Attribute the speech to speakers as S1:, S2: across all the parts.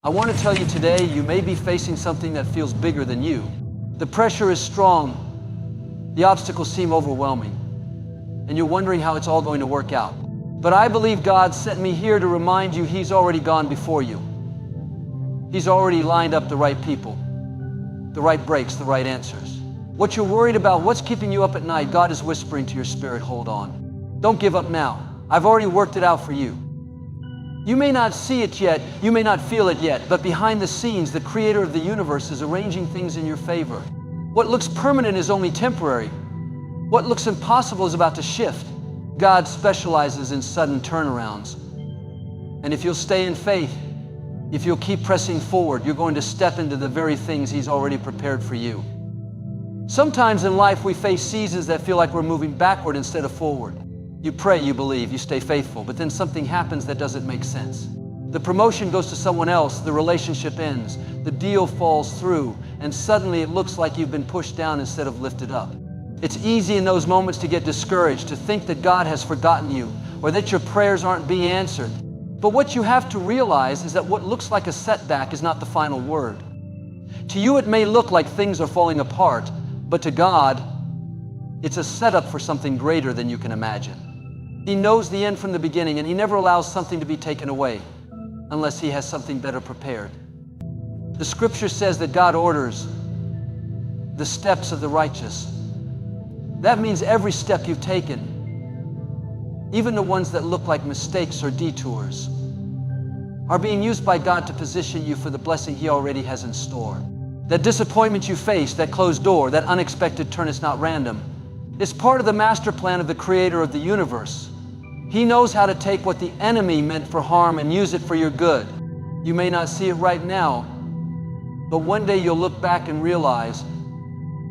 S1: I want to tell you today, you may be facing something that feels bigger than you. The pressure is strong. The obstacles seem overwhelming. And you're wondering how it's all going to work out. But I believe God sent me here to remind you He's already gone before you. He's already lined up the right people, the right breaks, the right answers. What you're worried about, what's keeping you up at night, God is whispering to your spirit, hold on. Don't give up now. I've already worked it out for you. You may not see it yet, you may not feel it yet, but behind the scenes, the creator of the universe is arranging things in your favor. What looks permanent is only temporary. What looks impossible is about to shift. God specializes in sudden turnarounds. And if you'll stay in faith, if you'll keep pressing forward, you're going to step into the very things He's already prepared for you. Sometimes in life we face seasons that feel like we're moving backward instead of forward. You pray, you believe, you stay faithful, but then something happens that doesn't make sense. The promotion goes to someone else, the relationship ends, the deal falls through, and suddenly it looks like you've been pushed down instead of lifted up. It's easy in those moments to get discouraged, to think that God has forgotten you, or that your prayers aren't being answered. But what you have to realize is that what looks like a setback is not the final word. To you it may look like things are falling apart, but to God, it's a setup for something greater than you can imagine. He knows the end from the beginning, and He never allows something to be taken away unless He has something better prepared. The scripture says that God orders the steps of the righteous. That means every step you've taken, even the ones that look like mistakes or detours, are being used by God to position you for the blessing He already has in store. That disappointment you face, that closed door, that unexpected turn is not random. It's part of the master plan of the creator of the universe. He knows how to take what the enemy meant for harm and use it for your good. You may not see it right now, but one day you'll look back and realize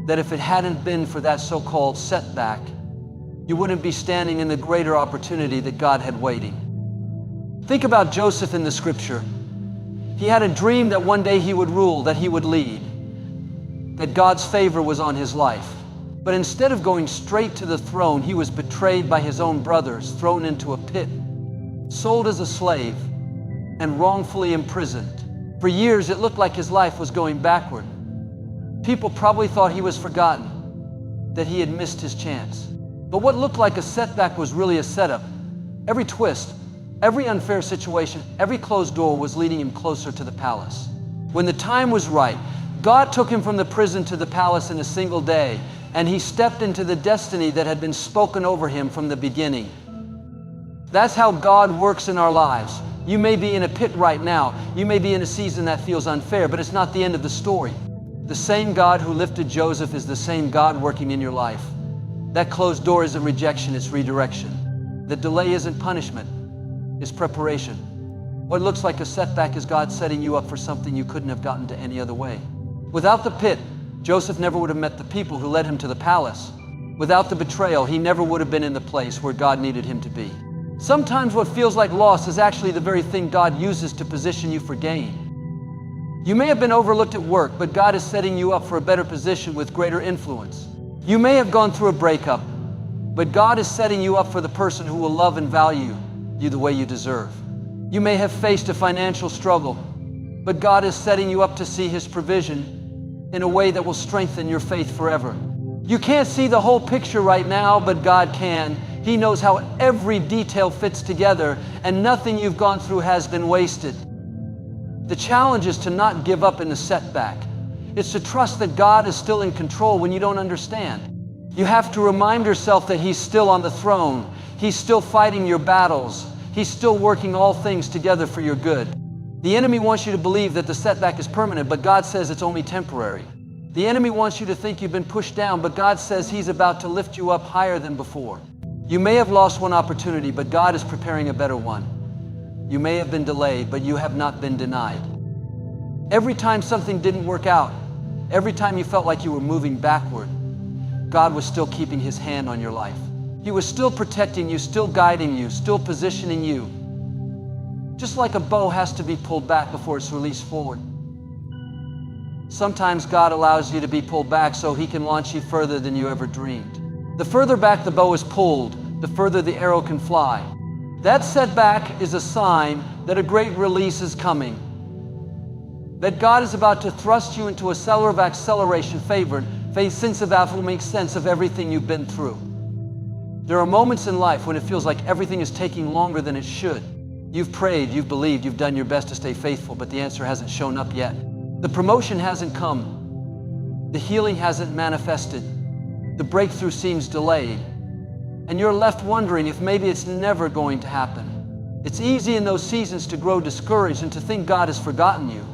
S1: that if it hadn't been for that so-called setback, you wouldn't be standing in the greater opportunity that God had waiting. Think about Joseph in the scripture. He had a dream that one day he would rule, that he would lead, that God's favor was on his life. But instead of going straight to the throne, he was betrayed by his own brothers, thrown into a pit, sold as a slave, and wrongfully imprisoned. For years, it looked like his life was going backward. People probably thought he was forgotten, that he had missed his chance. But what looked like a setback was really a setup. Every twist, every unfair situation, every closed door was leading him closer to the palace. When the time was right, God took him from the prison to the palace in a single day, and he stepped into the destiny that had been spoken over him from the beginning. That's how God works in our lives. You may be in a pit right now. You may be in a season that feels unfair, but it's not the end of the story. The same God who lifted Joseph is the same God working in your life. That closed door isn't rejection, it's redirection. The delay isn't punishment, it's preparation. What looks like a setback is God setting you up for something you couldn't have gotten to any other way. Without the pit, Joseph never would have met the people who led him to the palace. Without the betrayal, he never would have been in the place where God needed him to be. Sometimes what feels like loss is actually the very thing God uses to position you for gain. You may have been overlooked at work, but God is setting you up for a better position with greater influence. You may have gone through a breakup, but God is setting you up for the person who will love and value you the way you deserve. You may have faced a financial struggle, but God is setting you up to see His provision in a way that will strengthen your faith forever. You can't see the whole picture right now, but God can. He knows how every detail fits together, and nothing you've gone through has been wasted. The challenge is to not give up in the setback. It's to trust that God is still in control when you don't understand. You have to remind yourself that He's still on the throne. He's still fighting your battles. He's still working all things together for your good. The enemy wants you to believe that the setback is permanent, but God says it's only temporary. The enemy wants you to think you've been pushed down, but God says He's about to lift you up higher than before. You may have lost one opportunity, but God is preparing a better one. You may have been delayed, but you have not been denied. Every time something didn't work out, every time you felt like you were moving backward, God was still keeping His hand on your life. He was still protecting you, still guiding you, still positioning you. Just like a bow has to be pulled back before it's released forward. Sometimes God allows you to be pulled back so He can launch you further than you ever dreamed. The further back the bow is pulled, the further the arrow can fly. That setback is a sign that a great release is coming. that God is about to thrust you into a cellar of acceleration, favor, faith, sense of alpha will make sense of everything you've been through. There are moments in life when it feels like everything is taking longer than it should. You've prayed, you've believed, you've done your best to stay faithful, but the answer hasn't shown up yet. The promotion hasn't come. The healing hasn't manifested. The breakthrough seems delayed. And you're left wondering if maybe it's never going to happen. It's easy in those seasons to grow discouraged and to think God has forgotten you.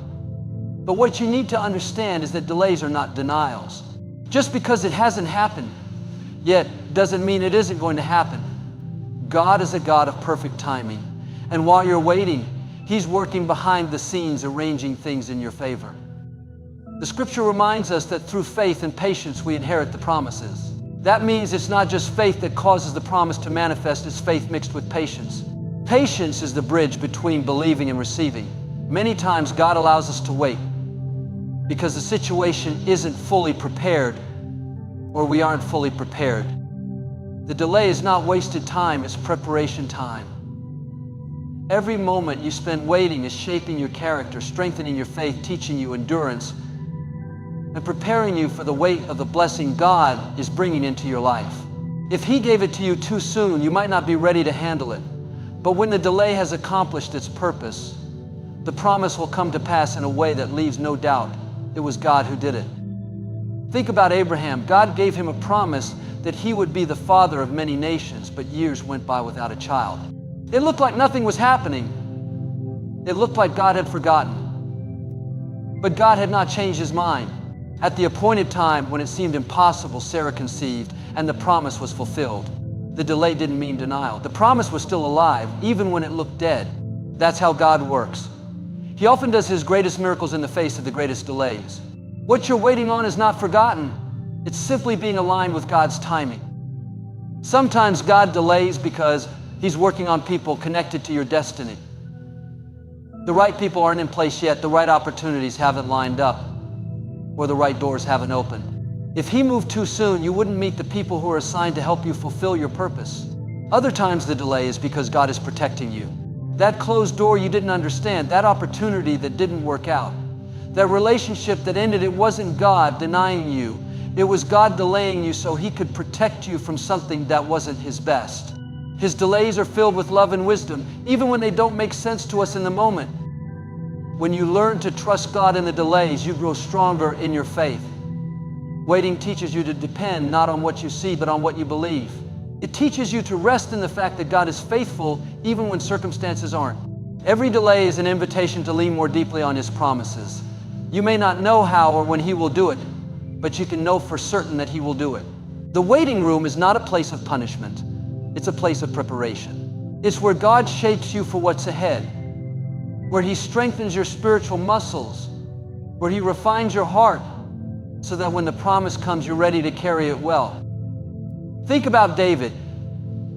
S1: But what you need to understand is that delays are not denials. Just because it hasn't happened yet doesn't mean it isn't going to happen. God is a God of perfect timing. And while you're waiting, He's working behind the scenes, arranging things in your favor. The scripture reminds us that through faith and patience we inherit the promises. That means it's not just faith that causes the promise to manifest, it's faith mixed with patience. Patience is the bridge between believing and receiving. Many times God allows us to wait because the situation isn't fully prepared or we aren't fully prepared. The delay is not wasted time, it's preparation time. Every moment you spend waiting is shaping your character, strengthening your faith, teaching you endurance, and preparing you for the weight of the blessing God is bringing into your life. If He gave it to you too soon, you might not be ready to handle it. But when the delay has accomplished its purpose, the promise will come to pass in a way that leaves no doubt it was God who did it. Think about Abraham. God gave him a promise that he would be the father of many nations, but years went by without a child. It looked like nothing was happening. It looked like God had forgotten. But God had not changed His mind. At the appointed time, when it seemed impossible, Sarah conceived, and the promise was fulfilled. The delay didn't mean denial. The promise was still alive, even when it looked dead. That's how God works. He often does His greatest miracles in the face of the greatest delays. What you're waiting on is not forgotten. It's simply being aligned with God's timing. Sometimes God delays because He's working on people connected to your destiny. The right people aren't in place yet, the right opportunities haven't lined up, or the right doors haven't opened. If He moved too soon, you wouldn't meet the people who are assigned to help you fulfill your purpose. Other times the delay is because God is protecting you. That closed door you didn't understand, that opportunity that didn't work out, that relationship that ended, it wasn't God denying you. It was God delaying you so He could protect you from something that wasn't His best. His delays are filled with love and wisdom, even when they don't make sense to us in the moment. When you learn to trust God in the delays, you grow stronger in your faith. Waiting teaches you to depend not on what you see, but on what you believe. It teaches you to rest in the fact that God is faithful even when circumstances aren't. Every delay is an invitation to lean more deeply on His promises. You may not know how or when He will do it, but you can know for certain that He will do it. The waiting room is not a place of punishment. It's a place of preparation. It's where God shapes you for what's ahead, where He strengthens your spiritual muscles, where He refines your heart so that when the promise comes, you're ready to carry it well. Think about David.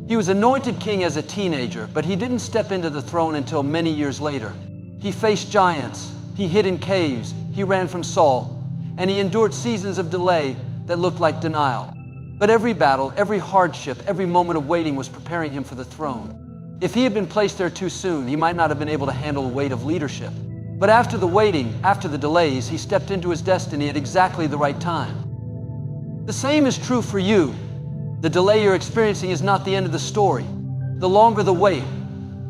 S1: He was anointed king as a teenager, but he didn't step into the throne until many years later. He faced giants, he hid in caves, he ran from Saul, and he endured seasons of delay that looked like denial. But every battle, every hardship, every moment of waiting was preparing him for the throne. If he had been placed there too soon, he might not have been able to handle the weight of leadership. But after the waiting, after the delays, he stepped into his destiny at exactly the right time. The same is true for you. The delay you're experiencing is not the end of the story. The longer the wait,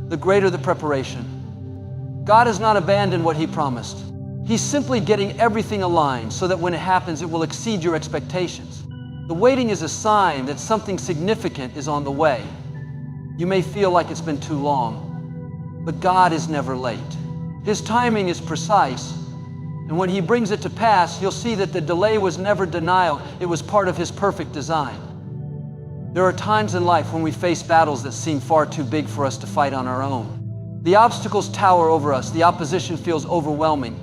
S1: the greater the preparation. God has not abandoned what He promised. He's simply getting everything aligned so that when it happens, it will exceed your expectations. The waiting is a sign that something significant is on the way. You may feel like it's been too long, but God is never late. His timing is precise, and when He brings it to pass, you'll see that the delay was never denial. It was part of His perfect design. There are times in life when we face battles that seem far too big for us to fight on our own. The obstacles tower over us, the opposition feels overwhelming,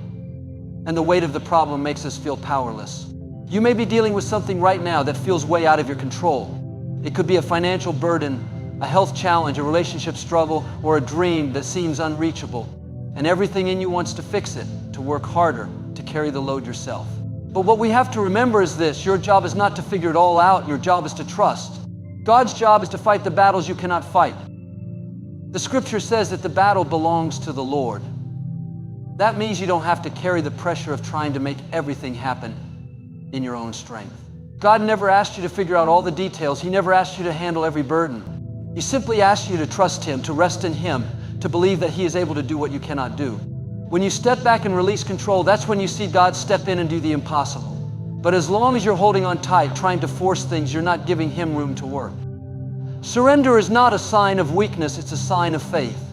S1: and the weight of the problem makes us feel powerless. You may be dealing with something right now that feels way out of your control. It could be a financial burden, a health challenge, a relationship struggle, or a dream that seems unreachable. And everything in you wants to fix it, to work harder, to carry the load yourself. But what we have to remember is this: your job is not to figure it all out, your job is to trust. God's job is to fight the battles you cannot fight. The scripture says that the battle belongs to the Lord. That means you don't have to carry the pressure of trying to make everything happen in your own strength. God never asked you to figure out all the details. He never asked you to handle every burden. He simply asked you to trust Him, to rest in Him, to believe that He is able to do what you cannot do. When you step back and release control, that's when you see God step in and do the impossible. But as long as you're holding on tight, trying to force things, you're not giving Him room to work. Surrender is not a sign of weakness, it's a sign of faith.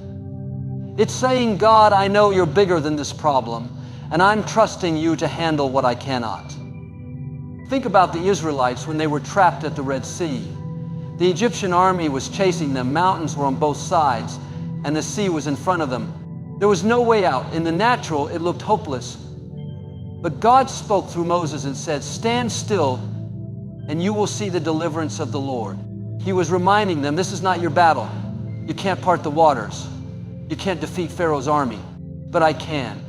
S1: It's saying, God, I know you're bigger than this problem, and I'm trusting you to handle what I cannot. Think about the Israelites when they were trapped at the Red Sea. The Egyptian army was chasing them, mountains were on both sides, and the sea was in front of them. There was no way out. In the natural, it looked hopeless. But God spoke through Moses and said, stand still, and you will see the deliverance of the Lord. He was reminding them, this is not your battle. You can't part the waters. You can't defeat Pharaoh's army, but I can.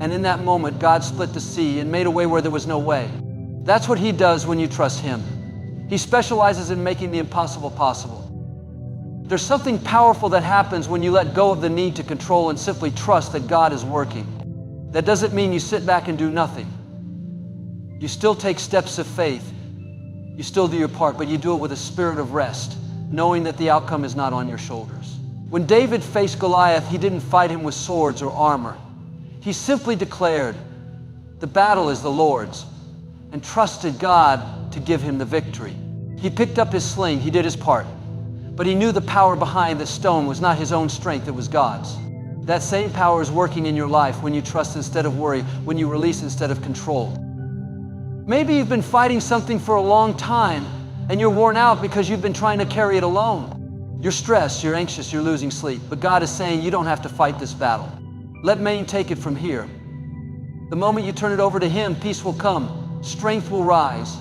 S1: And in that moment, God split the sea and made a way where there was no way. That's what He does when you trust Him. He specializes in making the impossible possible. There's something powerful that happens when you let go of the need to control and simply trust that God is working. That doesn't mean you sit back and do nothing. You still take steps of faith. You still do your part, but you do it with a spirit of rest, knowing that the outcome is not on your shoulders. When David faced Goliath, he didn't fight him with swords or armor. He simply declared, the battle is the Lord's, and trusted God to give him the victory. He picked up his sling, he did his part, but he knew the power behind the stone was not his own strength, it was God's. That same power is working in your life when you trust instead of worry, when you release instead of control. Maybe you've been fighting something for a long time and you're worn out because you've been trying to carry it alone. You're stressed, you're anxious, you're losing sleep, but God is saying you don't have to fight this battle. Let Maine take it from here. The moment you turn it over to Him, peace will come, strength will rise,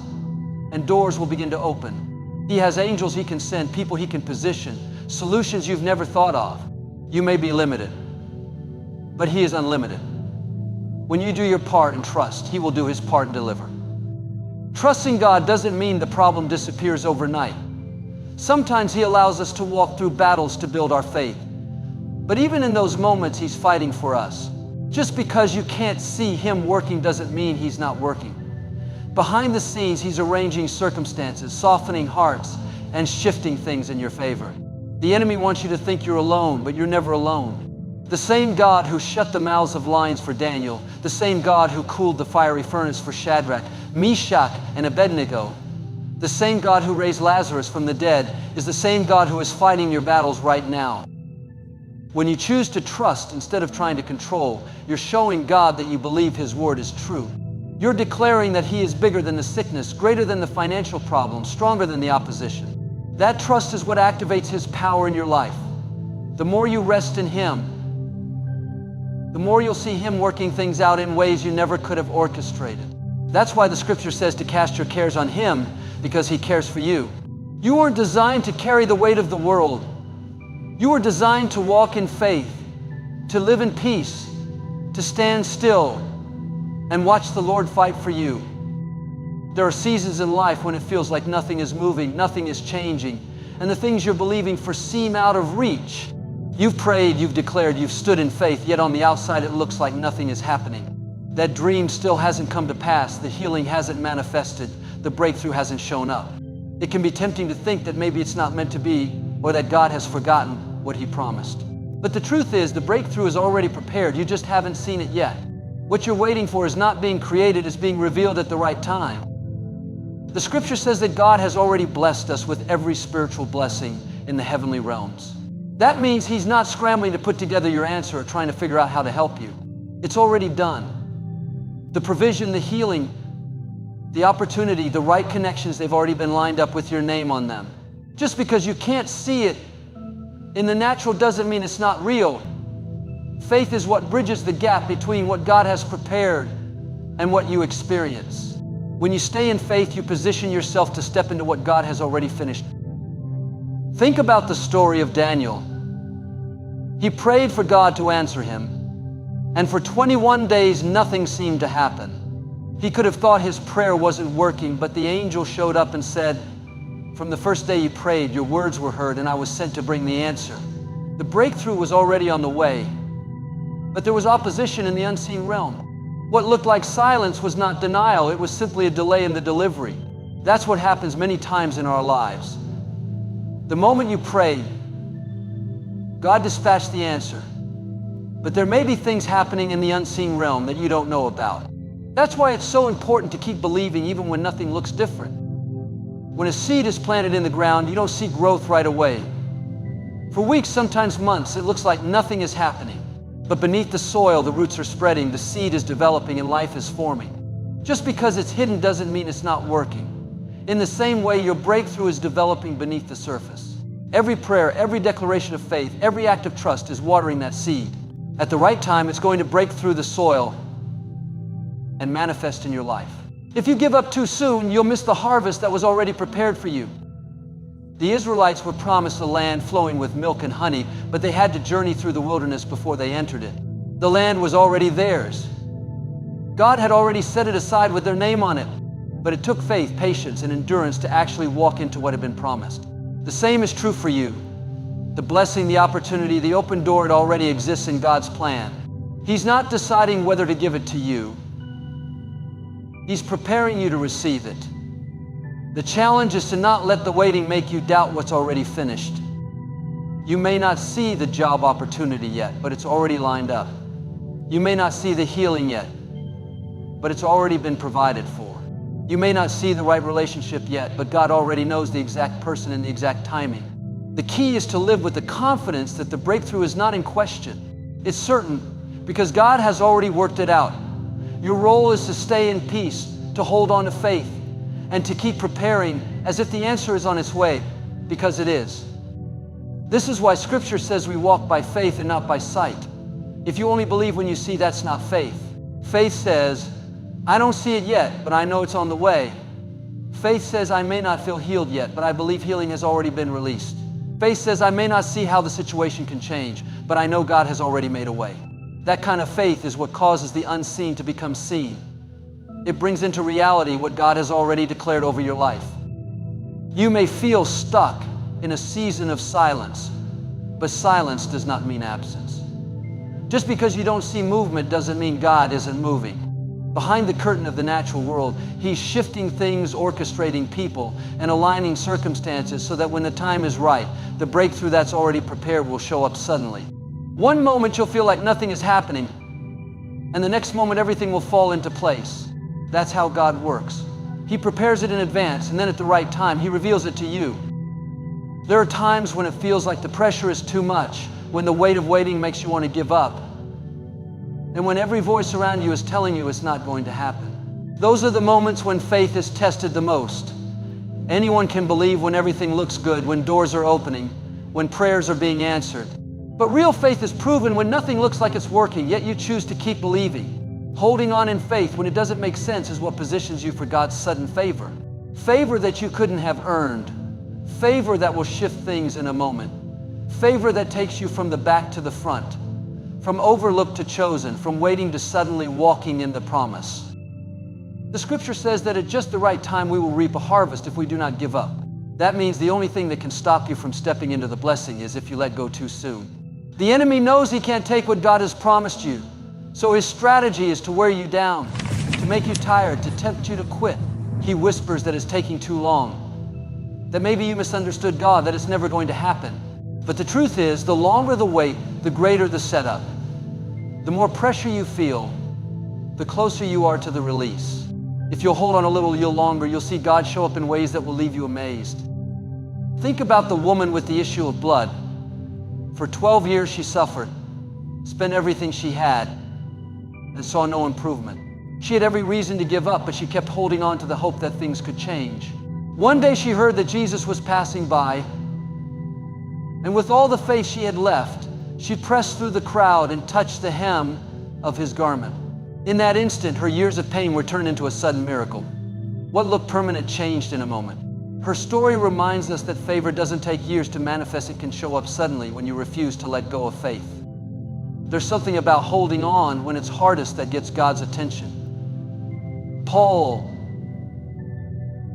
S1: and doors will begin to open. He has angels He can send, people He can position, solutions you've never thought of. You may be limited, but He is unlimited. When you do your part and trust, He will do His part and deliver. Trusting God doesn't mean the problem disappears overnight. Sometimes He allows us to walk through battles to build our faith. But even in those moments, He's fighting for us. Just because you can't see Him working doesn't mean He's not working. Behind the scenes, He's arranging circumstances, softening hearts, and shifting things in your favor. The enemy wants you to think you're alone, but you're never alone. The same God who shut the mouths of lions for Daniel, the same God who cooled the fiery furnace for Shadrach, Meshach, and Abednego, the same God who raised Lazarus from the dead is the same God who is fighting your battles right now. When you choose to trust instead of trying to control, you're showing God that you believe His word is true. You're declaring that He is bigger than the sickness, greater than the financial problem, stronger than the opposition. That trust is what activates His power in your life. The more you rest in Him, the more you'll see Him working things out in ways you never could have orchestrated. That's why the scripture says to cast your cares on Him, because He cares for you. You weren't designed to carry the weight of the world. You were designed to walk in faith, to live in peace, to stand still and watch the Lord fight for you. There are seasons in life when it feels like nothing is moving, nothing is changing, and the things you're believing for seem out of reach. You've prayed, you've declared, you've stood in faith, yet on the outside it looks like nothing is happening. That dream still hasn't come to pass, the healing hasn't manifested, the breakthrough hasn't shown up. It can be tempting to think that maybe it's not meant to be, or that God has forgotten what He promised. But the truth is, the breakthrough is already prepared, you just haven't seen it yet. What you're waiting for is not being created, it's being revealed at the right time. The scripture says that God has already blessed us with every spiritual blessing in the heavenly realms. That means He's not scrambling to put together your answer or trying to figure out how to help you. It's already done. The provision, the healing, the opportunity, the right connections, they've already been lined up with your name on them. Just because you can't see it in the natural doesn't mean it's not real. Faith is what bridges the gap between what God has prepared and what you experience. When you stay in faith, you position yourself to step into what God has already finished. Think about the story of Daniel. He prayed for God to answer him, and for 21 days, nothing seemed to happen. He could have thought his prayer wasn't working, but the angel showed up and said, from the first day you prayed, your words were heard, and I was sent to bring the answer. The breakthrough was already on the way, But there was opposition in the unseen realm. What looked like silence was not denial, it was simply a delay in the delivery. That's what happens many times in our lives. The moment you prayed, God dispatched the answer. But there may be things happening in the unseen realm that you don't know about. That's why it's so important to keep believing even when nothing looks different. When a seed is planted in the ground, you don't see growth right away. For weeks, sometimes months, it looks like nothing is happening. But beneath the soil, the roots are spreading, the seed is developing, and life is forming. Just because it's hidden doesn't mean it's not working. In the same way, your breakthrough is developing beneath the surface. Every prayer, every declaration of faith, every act of trust is watering that seed. At the right time, it's going to break through the soil and manifest in your life. If you give up too soon, you'll miss the harvest that was already prepared for you. The Israelites were promised a land flowing with milk and honey, but they had to journey through the wilderness before they entered it. The land was already theirs. God had already set it aside with their name on it, but it took faith, patience, and endurance to actually walk into what had been promised. The same is true for you. The blessing, the opportunity, the open door, it already exists in God's plan. He's not deciding whether to give it to you. He's preparing you to receive it. The challenge is to not let the waiting make you doubt what's already finished. You may not see the job opportunity yet, but it's already lined up. You may not see the healing yet, but it's already been provided for. You may not see the right relationship yet, but God already knows the exact person and the exact timing. The key is to live with the confidence that the breakthrough is not in question. It's certain because God has already worked it out. Your role is to stay in peace, to hold on to faith, and to keep preparing as if the answer is on its way, because it is. This is why Scripture says we walk by faith and not by sight. If you only believe when you see, that's not faith. Faith says, I don't see it yet, but I know it's on the way. Faith says, I may not feel healed yet, but I believe healing has already been released. Faith says, I may not see how the situation can change, but I know God has already made a way. That kind of faith is what causes the unseen to become seen. It brings into reality what God has already declared over your life. You may feel stuck in a season of silence, but silence does not mean absence. Just because you don't see movement doesn't mean God isn't moving. Behind the curtain of the natural world, He's shifting things, orchestrating people, and aligning circumstances so that when the time is right, the breakthrough that's already prepared will show up suddenly. One moment you'll feel like nothing is happening, and the next moment everything will fall into place. That's how God works. He prepares it in advance, and then at the right time, He reveals it to you. There are times when it feels like the pressure is too much, when the weight of waiting makes you want to give up, and when every voice around you is telling you it's not going to happen. Those are the moments when faith is tested the most. Anyone can believe when everything looks good, when doors are opening, when prayers are being answered. But real faith is proven when nothing looks like it's working, yet you choose to keep believing. Holding on in faith when it doesn't make sense is what positions you for God's sudden favor. Favor that you couldn't have earned. Favor that will shift things in a moment. Favor that takes you from the back to the front. From overlooked to chosen, from waiting to suddenly walking in the promise. The Scripture says that at just the right time we will reap a harvest if we do not give up. That means the only thing that can stop you from stepping into the blessing is if you let go too soon. The enemy knows he can't take what God has promised you, so his strategy is to wear you down, to make you tired, to tempt you to quit. He whispers that it's taking too long, that maybe you misunderstood God, that it's never going to happen. But the truth is, the longer the wait, the greater the setup. The more pressure you feel, the closer you are to the release. If you'll hold on a little longer, you'll see God show up in ways that will leave you amazed. Think about the woman with the issue of blood. For 12 years she suffered, spent everything she had, and saw no improvement. She had every reason to give up, but she kept holding on to the hope that things could change. One day she heard that Jesus was passing by, and with all the faith she had left, she pressed through the crowd and touched the hem of His garment. In that instant, her years of pain were turned into a sudden miracle. What looked permanent changed in a moment. Her story reminds us that favor doesn't take years to manifest. It can show up suddenly when you refuse to let go of faith. There's something about holding on when it's hardest that gets God's attention. Paul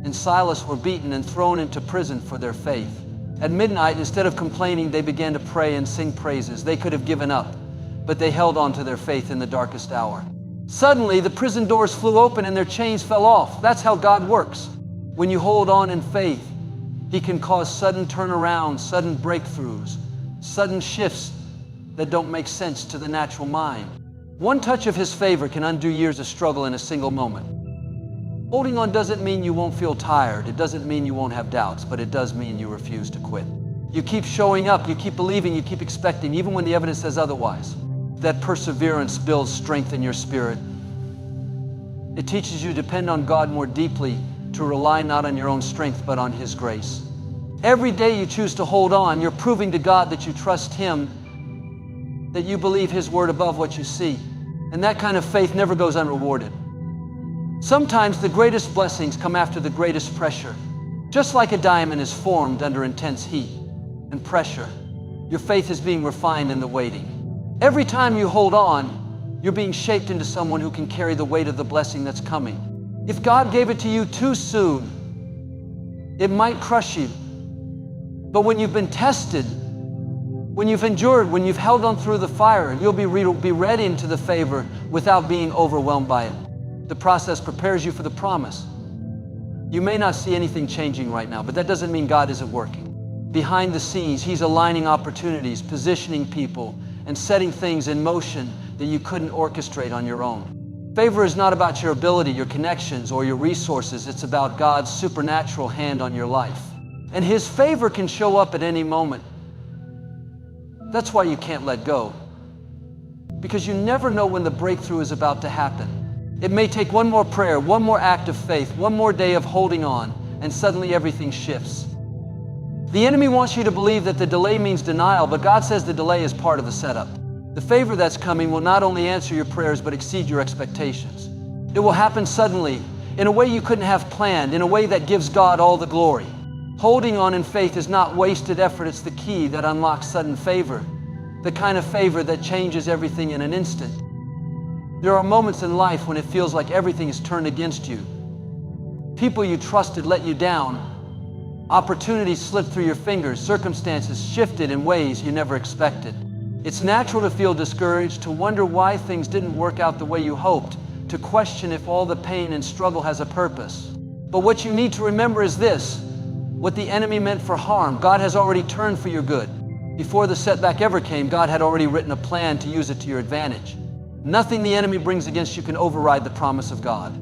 S1: and Silas were beaten and thrown into prison for their faith. At midnight, instead of complaining, they began to pray and sing praises. They could have given up, but they held on to their faith in the darkest hour. Suddenly, the prison doors flew open and their chains fell off. That's how God works. When you hold on in faith, He can cause sudden turnarounds, sudden breakthroughs, sudden shifts that don't make sense to the natural mind. One touch of His favor can undo years of struggle in a single moment. Holding on doesn't mean you won't feel tired. It doesn't mean you won't have doubts, but it does mean you refuse to quit. You keep showing up, you keep believing, you keep expecting, even when the evidence says otherwise. That perseverance builds strength in your spirit. It teaches you to depend on God more deeply, to rely not on your own strength, but on His grace. Every day you choose to hold on, you're proving to God that you trust Him, that you believe His word above what you see. And that kind of faith never goes unrewarded. Sometimes the greatest blessings come after the greatest pressure. Just like a diamond is formed under intense heat and pressure, your faith is being refined in the waiting. Every time you hold on, you're being shaped into someone who can carry the weight of the blessing that's coming. If God gave it to you too soon, it might crush you. But when you've been tested, when you've endured, when you've held on through the fire, you'll be ready into the favor without being overwhelmed by it. The process prepares you for the promise. You may not see anything changing right now, but that doesn't mean God isn't working. Behind the scenes, He's aligning opportunities, positioning people, and setting things in motion that you couldn't orchestrate on your own. Favor is not about your ability, your connections, or your resources. It's about God's supernatural hand on your life. And His favor can show up at any moment. That's why you can't let go. Because you never know when the breakthrough is about to happen. It may take one more prayer, one more act of faith, one more day of holding on, and suddenly everything shifts. The enemy wants you to believe that the delay means denial, but God says the delay is part of the setup. The favor that's coming will not only answer your prayers, but exceed your expectations. It will happen suddenly, in a way you couldn't have planned, in a way that gives God all the glory. Holding on in faith is not wasted effort. It's the key that unlocks sudden favor, the kind of favor that changes everything in an instant. There are moments in life when it feels like everything is turned against you. People you trusted let you down. Opportunities slipped through your fingers. Circumstances shifted in ways you never expected. It's natural to feel discouraged, to wonder why things didn't work out the way you hoped, to question if all the pain and struggle has a purpose. But what you need to remember is this: what the enemy meant for harm, God has already turned for your good. Before the setback ever came, God had already written a plan to use it to your advantage. Nothing the enemy brings against you can override the promise of God.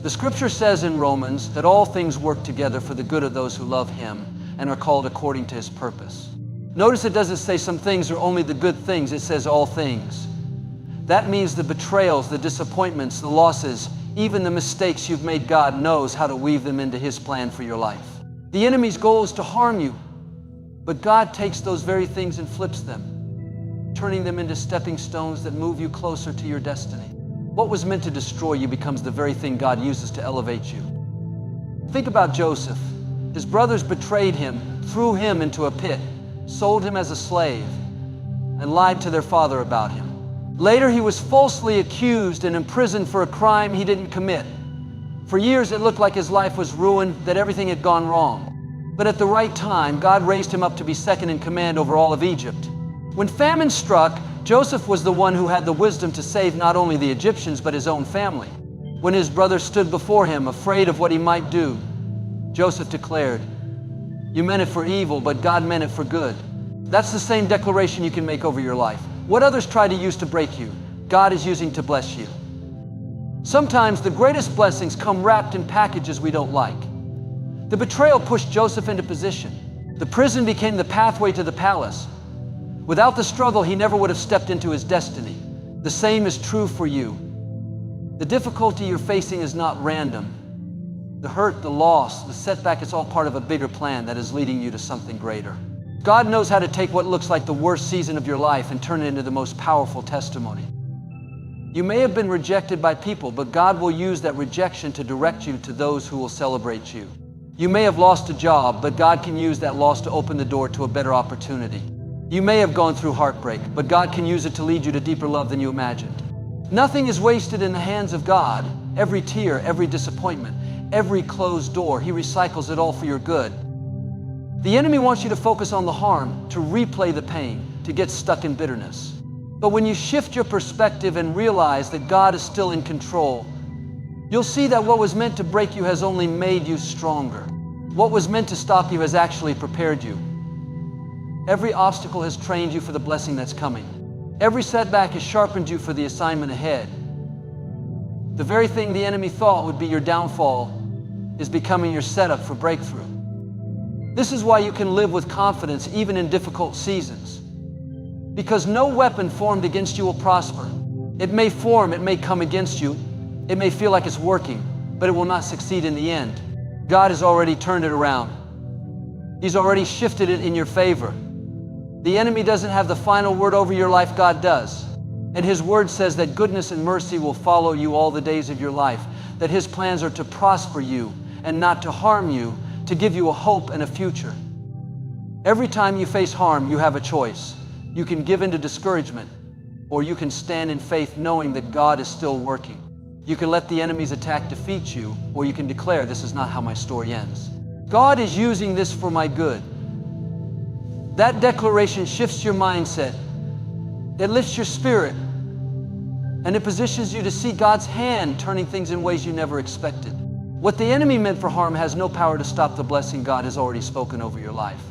S1: The scripture says in Romans that all things work together for the good of those who love Him and are called according to His purpose. Notice it doesn't say some things are only the good things, it says all things. That means the betrayals, the disappointments, the losses, even the mistakes you've made, God knows how to weave them into His plan for your life. The enemy's goal is to harm you, but God takes those very things and flips them, turning them into stepping stones that move you closer to your destiny. What was meant to destroy you becomes the very thing God uses to elevate you. Think about Joseph. His brothers betrayed him, threw him into a pit, sold him as a slave, and lied to their father about him. Later, he was falsely accused and imprisoned for a crime he didn't commit. For years, it looked like his life was ruined, that everything had gone wrong. But at the right time, God raised him up to be second in command over all of Egypt. When famine struck, Joseph was the one who had the wisdom to save not only the Egyptians, but his own family. When his brothers stood before him, afraid of what he might do, Joseph declared, "You meant it for evil, but God meant it for good." That's the same declaration you can make over your life. What others try to use to break you, God is using to bless you. Sometimes the greatest blessings come wrapped in packages we don't like. The betrayal pushed Joseph into position. The prison became the pathway to the palace. Without the struggle, he never would have stepped into his destiny. The same is true for you. The difficulty you're facing is not random. The hurt, the loss, the setback, it's all part of a bigger plan that is leading you to something greater. God knows how to take what looks like the worst season of your life and turn it into the most powerful testimony. You may have been rejected by people, but God will use that rejection to direct you to those who will celebrate you. You may have lost a job, but God can use that loss to open the door to a better opportunity. You may have gone through heartbreak, but God can use it to lead you to deeper love than you imagined. Nothing is wasted in the hands of God. Every tear, every disappointment, every closed door, He recycles it all for your good. The enemy wants you to focus on the harm, to replay the pain, to get stuck in bitterness. But when you shift your perspective and realize that God is still in control, you'll see that what was meant to break you has only made you stronger. What was meant to stop you has actually prepared you. Every obstacle has trained you for the blessing that's coming. Every setback has sharpened you for the assignment ahead. The very thing the enemy thought would be your downfall is becoming your setup for breakthrough. This is why you can live with confidence even in difficult seasons. Because no weapon formed against you will prosper. It may form, it may come against you, it may feel like it's working, but it will not succeed in the end. God has already turned it around. He's already shifted it in your favor. The enemy doesn't have the final word over your life, God does. And His word says that goodness and mercy will follow you all the days of your life, that His plans are to prosper you and not to harm you, to give you a hope and a future. Every time you face harm, you have a choice. You can give in to discouragement, or you can stand in faith knowing that God is still working. You can let the enemy's attack defeat you, or you can declare, this is not how my story ends. God is using this for my good. That declaration shifts your mindset. It lifts your spirit, and it positions you to see God's hand turning things in ways you never expected. What the enemy meant for harm has no power to stop the blessing God has already spoken over your life.